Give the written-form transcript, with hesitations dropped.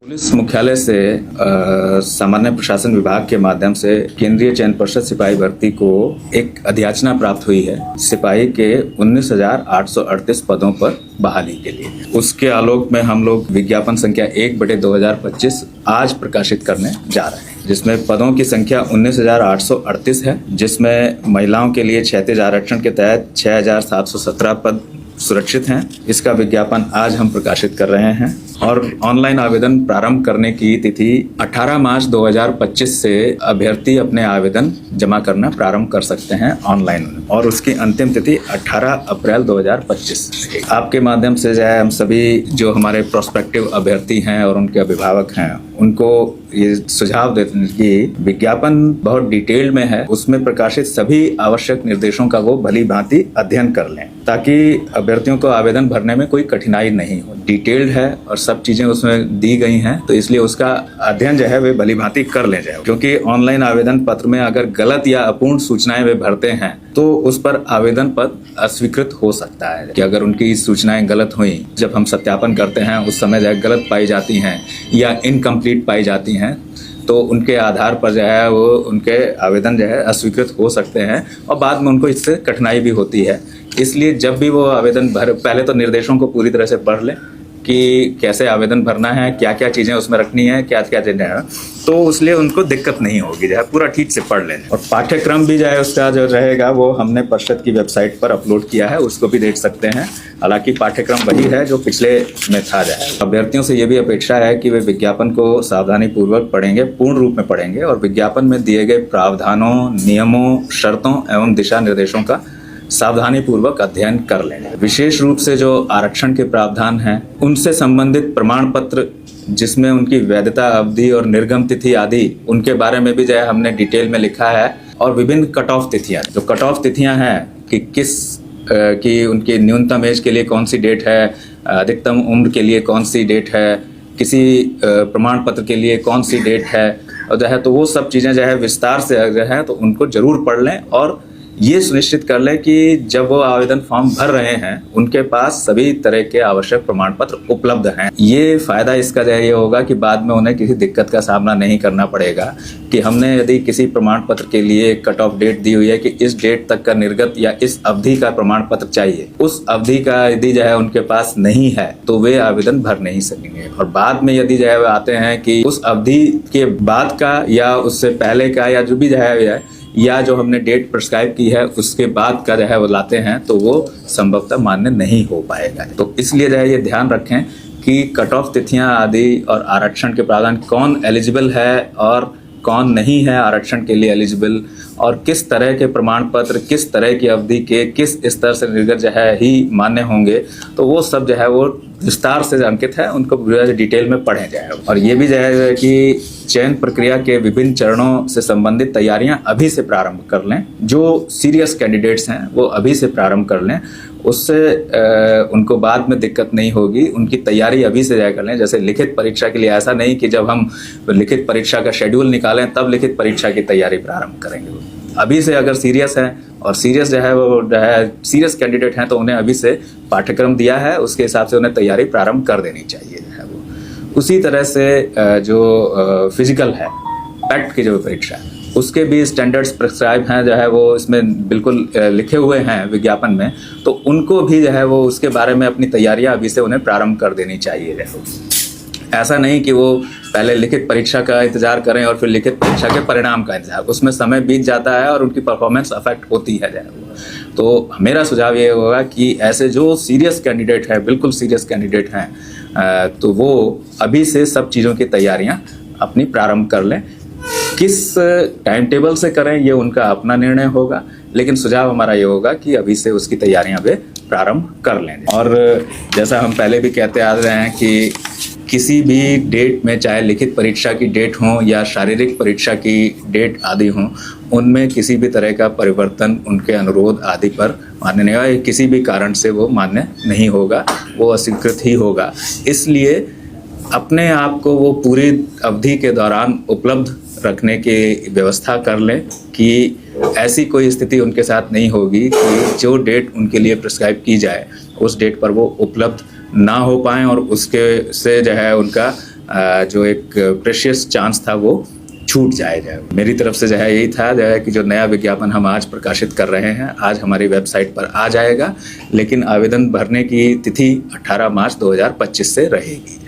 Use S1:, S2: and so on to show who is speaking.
S1: Police मुख्यालय से सामान्य प्रशासन विभाग के माध्यम से केंद्रीय चयन पर्षद सिपाही भर्ती को एक अधियाचना प्राप्त हुई है सिपाही के 19,838 पदों पर बहाली के लिए। उसके आलोक में हम लोग विज्ञापन संख्या 1/2025 आज प्रकाशित करने जा रहे हैं, जिसमें पदों की संख्या 19,838 है, जिसमें महिलाओं के लिए क्षैतिज आरक्षण के तहत 6,717 पद सुरक्षित हैं। इसका विज्ञापन आज हम प्रकाशित कर रहे हैं और ऑनलाइन आवेदन प्रारंभ करने की तिथि 18 मार्च 2025 से अभ्यर्थी अपने आवेदन जमा करना प्रारंभ कर सकते हैं ऑनलाइन, और उसकी अंतिम तिथि 18 अप्रैल 2025। आपके माध्यम से जो है हम सभी जो हमारे प्रोस्पेक्टिव अभ्यर्थी हैं और उनके अभिभावक हैं उनको ये सुझाव देते हैं कि विज्ञापन बहुत डिटेल में है, उसमें प्रकाशित सभी आवश्यक निर्देशों का वो भली भांति अध्ययन कर लें ताकि अभ्यर्थियों को आवेदन भरने में कोई कठिनाई नहीं हो। डिटेल्ड है और सब चीजें उसमें दी गई हैं, तो इसलिए उसका अध्ययन जो है वे भली भांति कर ले जाए, क्योंकि ऑनलाइन आवेदन पत्र में अगर गलत या अपूर्ण सूचनाएं वे भरते हैं तो उस पर आवेदन पत्र अस्वीकृत हो सकता है। कि अगर उनकी सूचनाएं गलत हुई, जब हम सत्यापन करते हैं उस समय जो है गलत पाई जाती हैं या इनकम्प्लीट पाई जाती हैं, तो उनके आधार पर जो है वो उनके आवेदन जो है अस्वीकृत हो सकते हैं और बाद में उनको इससे कठिनाई भी होती है। इसलिए जब भी वो आवेदन पहले तो निर्देशों को पूरी तरह से पढ़ लें कि कैसे आवेदन भरना है, क्या क्या चीज़ें उसमें रखनी है, क्या क्या चीज़ें हैं, तो उसलिए उनको दिक्कत नहीं होगी, जो है पूरा ठीक से पढ़ लें। और पाठ्यक्रम भी जो है उसका जो रहेगा वो हमने परिषद की वेबसाइट पर अपलोड किया है, उसको भी देख सकते हैं। हालांकि पाठ्यक्रम वही है जो पिछले में था। जो है अभ्यर्थियों से ये भी अपेक्षा है कि वे विज्ञापन को सावधानी पूर्वक पढ़ेंगे, पूर्ण रूप में पढ़ेंगे और विज्ञापन में दिए गए प्रावधानों, नियमों, शर्तों एवं दिशा निर्देशों का सावधानी पूर्वक अध्ययन कर लेंगे। विशेष रूप से जो आरक्षण के प्रावधान हैं उनसे संबंधित प्रमाण पत्र, जिसमें उनकी वैधता अवधि और निर्गम तिथि आदि उनके बारे में भी जो है हमने डिटेल में लिखा है। और विभिन्न कट ऑफ तिथियां, जो कट ऑफ तिथियां हैं कि कि उनकी न्यूनतम एज के लिए कौन सी डेट है, अधिकतम उम्र के लिए कौन सी डेट है, किसी प्रमाण पत्र के लिए कौन सी डेट है, और जो है तो वो सब चीज़ें जो है विस्तार से जो है तो उनको जरूर पढ़ लें और ये सुनिश्चित कर लें कि जब वो आवेदन फॉर्म भर रहे हैं उनके पास सभी तरह के आवश्यक प्रमाण पत्र उपलब्ध हैं। ये फायदा इसका जो है ये होगा कि बाद में उन्हें किसी दिक्कत का सामना नहीं करना पड़ेगा कि हमने यदि किसी प्रमाण पत्र के लिए कट ऑफ डेट दी हुई है कि इस डेट तक का निर्गत या इस अवधि का प्रमाण पत्र चाहिए, उस अवधि का यदि जो है उनके पास नहीं है तो वे आवेदन भर नहीं सकेंगे। और बाद में यदि जो है वे आते हैं कि उस अवधि के बाद का या उससे पहले का या जो भी जो है या जो हमने डेट प्रिस्क्राइब की है उसके बाद का जो है वो लाते हैं तो वो संभवतः मान्य नहीं हो पाएगा। तो इसलिए जो है ये ध्यान रखें कि कट ऑफ तिथियां आदि और आरक्षण के प्रावधान, कौन एलिजिबल है और कौन नहीं है आरक्षण के लिए एलिजिबल, और किस तरह के प्रमाण पत्र किस तरह की अवधि के किस स्तर से निर्गत जो है ही मान्य होंगे, तो वो सब जो है वो विस्तार से अंकित है, उनको डिटेल में पढ़े जाए। और ये भी जो है कि चयन प्रक्रिया के विभिन्न चरणों से संबंधित तैयारियां अभी से प्रारंभ कर लें। जो सीरियस कैंडिडेट्स हैं वो अभी से प्रारंभ कर लें, उससे उनको बाद में दिक्कत नहीं होगी। उनकी तैयारी अभी से कर लें। जैसे लिखित परीक्षा के लिए ऐसा नहीं कि जब हम लिखित परीक्षा का शेड्यूल निकालें तब लिखित परीक्षा की तैयारी प्रारंभ करेंगे। अभी से अगर सीरियस है और सीरियस जो है वो जो है सीरियस कैंडिडेट हैं तो उन्हें अभी से पाठ्यक्रम दिया है, उसके हिसाब से उन्हें तैयारी प्रारंभ कर देनी चाहिए जो है वो। उसी तरह से जो फिजिकल है, पैक्ट की जो परीक्षा है उसके भी स्टैंडर्ड्स प्रिस्क्राइब हैं, जो है वो इसमें बिल्कुल लिखे हुए हैं विज्ञापन में, तो उनको भी जो है वो उसके बारे में अपनी तैयारियां अभी से उन्हें प्रारंभ कर देनी चाहिए। ऐसा नहीं कि वो पहले लिखित परीक्षा का इंतजार करें और फिर लिखित परीक्षा के परिणाम का इंतजार, उसमें समय बीत जाता है और उनकी परफॉर्मेंस अफेक्ट होती है। तो मेरा सुझाव ये होगा कि ऐसे जो सीरियस कैंडिडेट है, बिल्कुल सीरियस कैंडिडेट हैं, तो वो अभी से सब चीज़ों की तैयारियां अपनी प्रारंभ कर लें। किस टाइम टेबल से करें ये उनका अपना निर्णय होगा, लेकिन सुझाव हमारा ये होगा कि अभी से उसकी तैयारियां वे प्रारंभ कर लें। और जैसा हम पहले भी कहते आ रहे हैं कि किसी भी डेट में, चाहे लिखित परीक्षा की डेट हो या शारीरिक परीक्षा की डेट आदि हो, उनमें किसी भी तरह का परिवर्तन उनके अनुरोध आदि पर मान्य नहीं होगा। किसी भी कारण से वो मान्य नहीं होगा, वो अस्वीकृत ही होगा। इसलिए अपने आप को वो पूरी अवधि के दौरान उपलब्ध रखने की व्यवस्था कर लें कि ऐसी कोई स्थिति उनके साथ नहीं होगी कि जो डेट उनके लिए प्रिस्क्राइब की जाए उस डेट पर वो उपलब्ध ना हो पाएं और उसके से जो है उनका जो एक प्रेशियस चांस था वो छूट जाए। मेरी तरफ से जो है यही था जो है कि जो नया विज्ञापन हम आज प्रकाशित कर रहे हैं आज हमारी वेबसाइट पर आ जाएगा, लेकिन आवेदन भरने की तिथि 18 मार्च 2025 से रहेगी।